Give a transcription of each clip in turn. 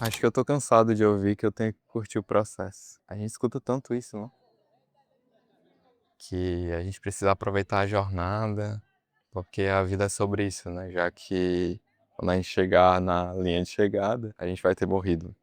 Acho que eu tô cansado de ouvir que eu tenho que curtir o processo. A gente escuta tanto isso, não? Que a gente precisa aproveitar a jornada, porque a vida é sobre isso, né? Já que quando a gente chegar na linha de chegada, a gente vai ter morrido.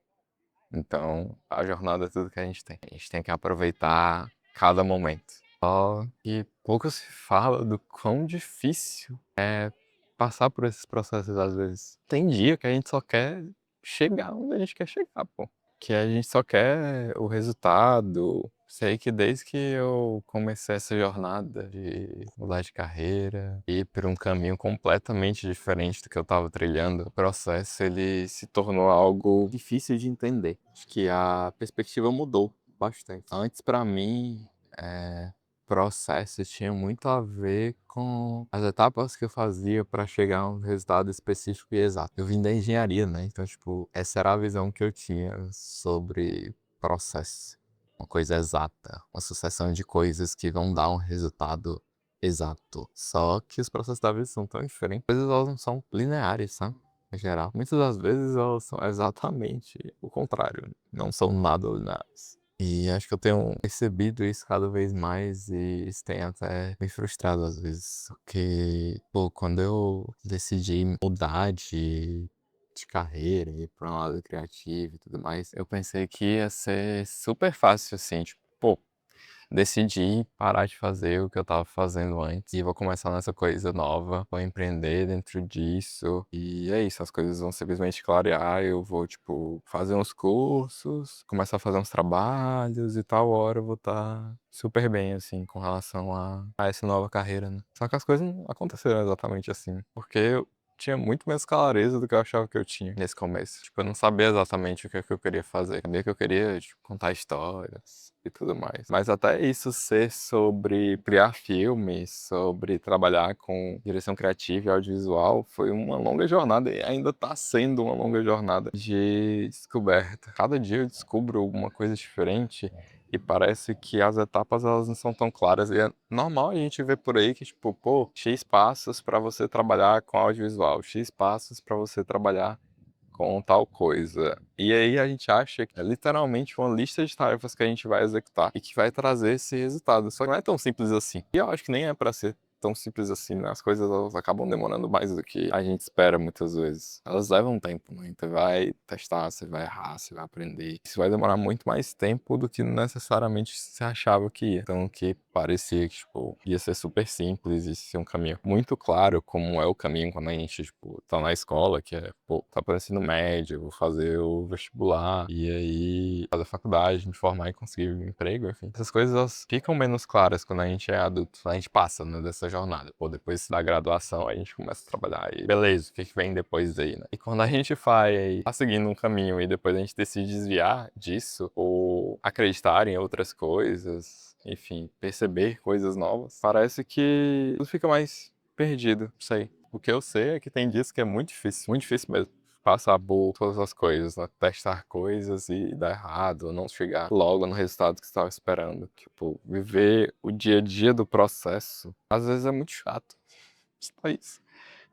Então, a jornada é tudo que a gente tem. A gente tem que aproveitar cada momento. Só que pouco se fala do quão difícil é passar por esses processos às vezes. Tem dia que a gente só quer chegar onde a gente quer chegar, pô. Que a gente só quer o resultado. Sei que desde que eu comecei essa jornada de mudar de carreira, ir por um caminho completamente diferente do que eu estava trilhando, o processo ele se tornou algo difícil de entender. Acho que a perspectiva mudou bastante. Antes, para mim, processo tinha muito a ver com as etapas que eu fazia para chegar a um resultado específico e exato. Eu vim da engenharia, né? Então, tipo, essa era a visão que eu tinha sobre processo. Uma coisa exata, uma sucessão de coisas que vão dar um resultado exato. Só que os processos da vida são tão diferentes. As coisas elas não são lineares, sabe? Em geral. Muitas das vezes elas são exatamente o contrário. Não são nada lineares. E acho que eu tenho percebido isso cada vez mais e isso tem até me frustrado às vezes. Porque, pô, quando eu decidi mudar de carreira, ir para um lado criativo e tudo mais, eu pensei que ia ser super fácil, assim, tipo, pô, decidi parar de fazer o que eu estava fazendo antes e vou começar nessa coisa nova, vou empreender dentro disso e é isso, as coisas vão simplesmente clarear, eu vou, tipo, fazer uns cursos, começar a fazer uns trabalhos e tal hora eu vou estar super bem, assim, com relação a essa nova carreira, né? Só que as coisas não aconteceram exatamente assim, porque eu tinha muito menos clareza do que eu achava que eu tinha nesse começo. Tipo, eu não sabia exatamente o que é que eu queria fazer. Eu sabia que eu queria, tipo, contar histórias e tudo mais. Mas até isso ser sobre criar filmes, sobre trabalhar com direção criativa e audiovisual, foi uma longa jornada e ainda está sendo uma longa jornada de descoberta. Cada dia eu descubro alguma coisa diferente e parece que as etapas elas não são tão claras. E é normal a gente ver por aí que, tipo, pô, X passos para você trabalhar com audiovisual, X passos para você trabalhar com tal coisa. E aí a gente acha que é literalmente uma lista de tarefas que a gente vai executar e que vai trazer esse resultado. Só que não é tão simples assim. E eu acho que nem é para ser tão simples assim, né? As coisas elas acabam demorando mais do que a gente espera muitas vezes. Elas levam tempo, né? Então vai testar, você vai errar, você vai aprender. Isso vai demorar muito mais tempo do que necessariamente você achava que ia. Então que parecia que, tipo, ia ser super simples e ser um caminho muito claro como é o caminho quando a gente, tipo, tá na escola, que é, pô, tá para ensino médio, vou fazer o vestibular e aí fazer a faculdade, me formar e conseguir um emprego, enfim. Essas coisas elas ficam menos claras quando a gente é adulto, a gente passa, né, dessa jornada. Pô, depois da graduação a gente começa a trabalhar e beleza, o que que vem depois daí, né? E quando a gente vai tá seguindo um caminho e depois a gente decide desviar disso ou acreditar em outras coisas, enfim, perceber coisas novas, parece que tudo fica mais perdido, não sei. O que eu sei é que tem dias que é muito difícil mesmo. Passar por todas as coisas, né? Testar coisas e dar errado, ou não chegar logo no resultado que você estava esperando. Tipo, viver o dia a dia do processo, às vezes é muito chato. Só isso.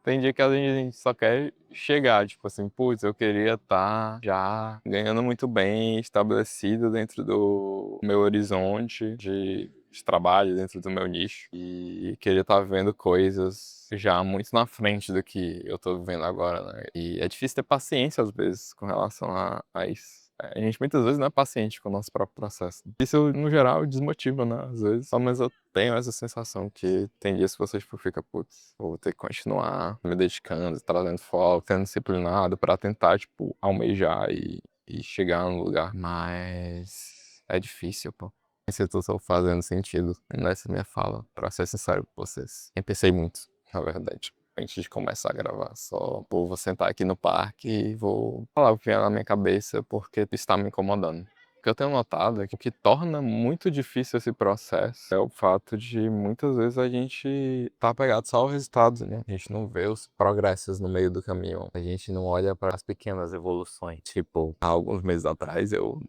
Tem dia que a gente só quer chegar, tipo assim, putz, eu queria estar já ganhando muito bem, estabelecido dentro do meu horizonte de trabalho, dentro do meu nicho. E queria estar vendo coisas já muito na frente do que eu tô vivendo agora, né? E é difícil ter paciência, às vezes, com relação a isso. A gente muitas vezes não é paciente com o nosso próprio processo. Isso, no geral, desmotiva, né? Às vezes. Só mas eu tenho essa sensação que tem dias que você tipo, fica, putz, vou ter que continuar me dedicando, trazendo foco, sendo disciplinado pra tentar, tipo, almejar e chegar no lugar. Mas é difícil, pô. Se eu tô fazendo sentido nessa minha fala, pra ser sincero com vocês. Eu pensei muito, na verdade antes de começar a gravar. Só, pô, vou sentar aqui no parque e vou falar o que vem na minha cabeça porque está me incomodando. O que eu tenho notado é que o que torna muito difícil esse processo é o fato de muitas vezes a gente tá apegado só ao resultado, né? A gente não vê os progressos no meio do caminho. A gente não olha para as pequenas evoluções. Tipo, há alguns meses atrás eu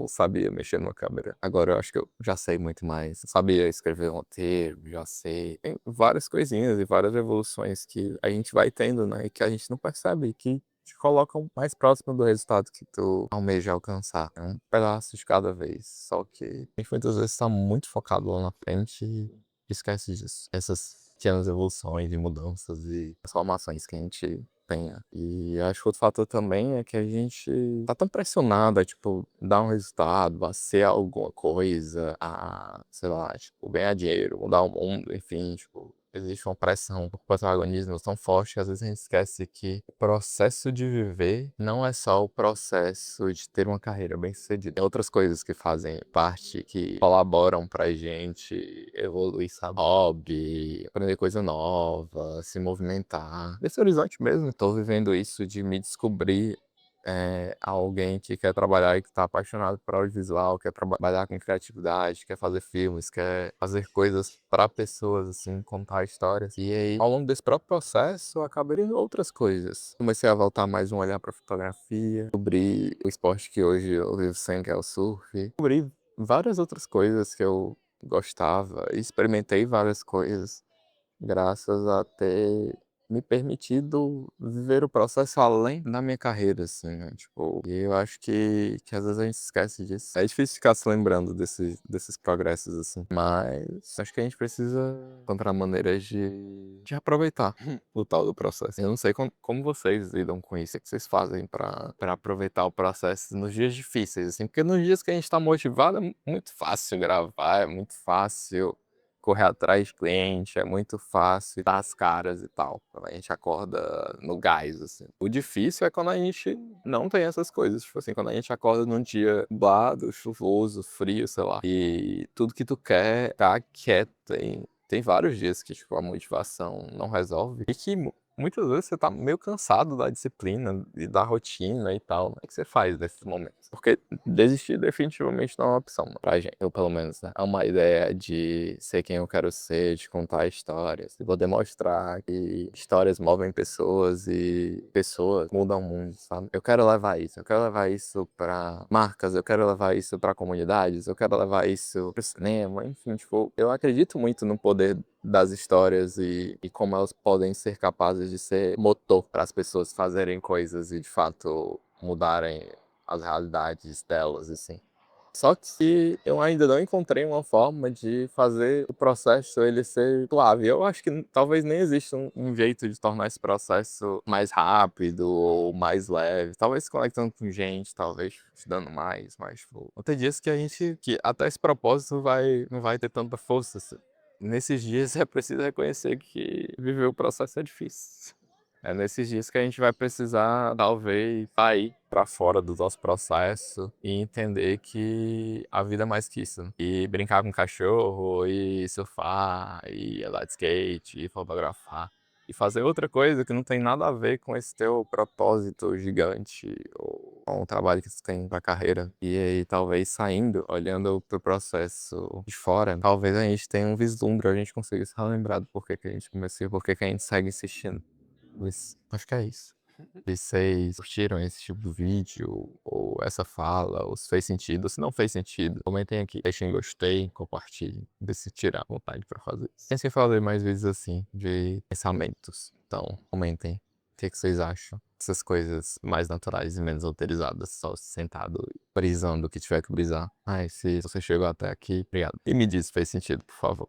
sabia mexer numa câmera. Agora eu acho que eu já sei muito mais. Sabia escrever um roteiro, já sei. Tem várias coisinhas e várias evoluções que a gente vai tendo, né? E que a gente não percebe que te colocam mais próximo do resultado que tu almeja alcançar. É um pedaço de cada vez. Só que a gente muitas vezes tá muito focado lá na frente e esquece disso. Essas pequenas evoluções e mudanças e transformações que a gente tenha. E acho que outro fator também é que a gente tá tão pressionado a, tipo, dar um resultado, a ser alguma coisa, a, sei lá, tipo, ganhar dinheiro, mudar o mundo, enfim, tipo, existe uma pressão, um protagonismo tão forte que às vezes a gente esquece que o processo de viver não é só o processo de ter uma carreira bem-sucedida. Tem outras coisas que fazem parte, que colaboram pra gente evoluir, sabe? Hobby, aprender coisa nova, se movimentar. Esse horizonte mesmo, tô vivendo isso de me descobrir alguém que quer trabalhar e que está apaixonado por audiovisual, quer trabalhar com criatividade, quer fazer filmes, quer fazer coisas para pessoas, assim, contar histórias. E aí, ao longo desse próprio processo, eu acabei vendo outras coisas. Comecei a voltar mais um olhar para fotografia, descobri o esporte que hoje eu vivo sem, que é o surf. Descobri várias outras coisas que eu gostava, experimentei várias coisas graças a ter me permitido viver o processo além da minha carreira, assim, né? Tipo, e eu acho que às vezes a gente esquece disso. É difícil ficar se lembrando desses progressos, assim. Mas acho que a gente precisa encontrar maneiras de aproveitar o tal do processo. Eu não sei como vocês lidam com isso, o que vocês fazem pra aproveitar o processo nos dias difíceis, assim. Porque nos dias que a gente tá motivado é muito fácil gravar, é muito fácil correr atrás de cliente, é muito fácil dar as caras e tal. Quando a gente acorda no gás, assim. O difícil é quando a gente não tem essas coisas. Tipo assim, quando a gente acorda num dia nublado, chuvoso, frio, sei lá. E tudo que tu quer tá quieto. Tem vários dias que, tipo, a motivação não resolve. E que muitas vezes você tá meio cansado da disciplina e da rotina e tal. O que você faz nesses momentos? Porque desistir definitivamente não é uma opção pra gente. Eu, pelo menos, né? É uma ideia de ser quem eu quero ser, de contar histórias, de poder mostrar que histórias movem pessoas e pessoas mudam o mundo, sabe? Eu quero levar isso. Eu quero levar isso pra marcas, eu quero levar isso pra comunidades, eu quero levar isso pro cinema, enfim, tipo, eu acredito muito no poder das histórias e como elas podem ser capazes de ser motor para as pessoas fazerem coisas e de fato mudarem as realidades delas, assim. Só que eu ainda não encontrei uma forma de fazer o processo ele ser suave. Eu acho que talvez nem exista um jeito de tornar esse processo mais rápido ou mais leve. Talvez se conectando com gente, talvez estudando mais, mas tipo, vão ter dias que a gente, que até esse propósito não vai ter tanta força. Nesses dias é preciso reconhecer que viver o processo é difícil. É nesses dias que a gente vai precisar, talvez, sair para fora do nosso processo e entender que a vida é mais que isso, né? E brincar com cachorro, e surfar, e andar de skate, e fotografar. E fazer outra coisa que não tem nada a ver com esse teu propósito gigante ou com o trabalho que você tem pra carreira. E aí, talvez saindo, olhando pro processo de fora, talvez a gente tenha um vislumbre, a gente consiga se relembrar do porquê que a gente começou e porquê que a gente segue insistindo. Acho que é isso. E vocês curtiram esse tipo de vídeo, ou essa fala, ou se fez sentido, ou se não fez sentido, comentem aqui, deixem gostei, compartilhem, decidirem à vontade pra fazer isso. Pensem em fazer mais vezes assim, de pensamentos. Então, comentem o que vocês acham dessas coisas mais naturais e menos autorizadas, só sentado, brisando o que tiver que brisar. Ai, se você chegou até aqui, obrigado. E me diz se fez sentido, por favor.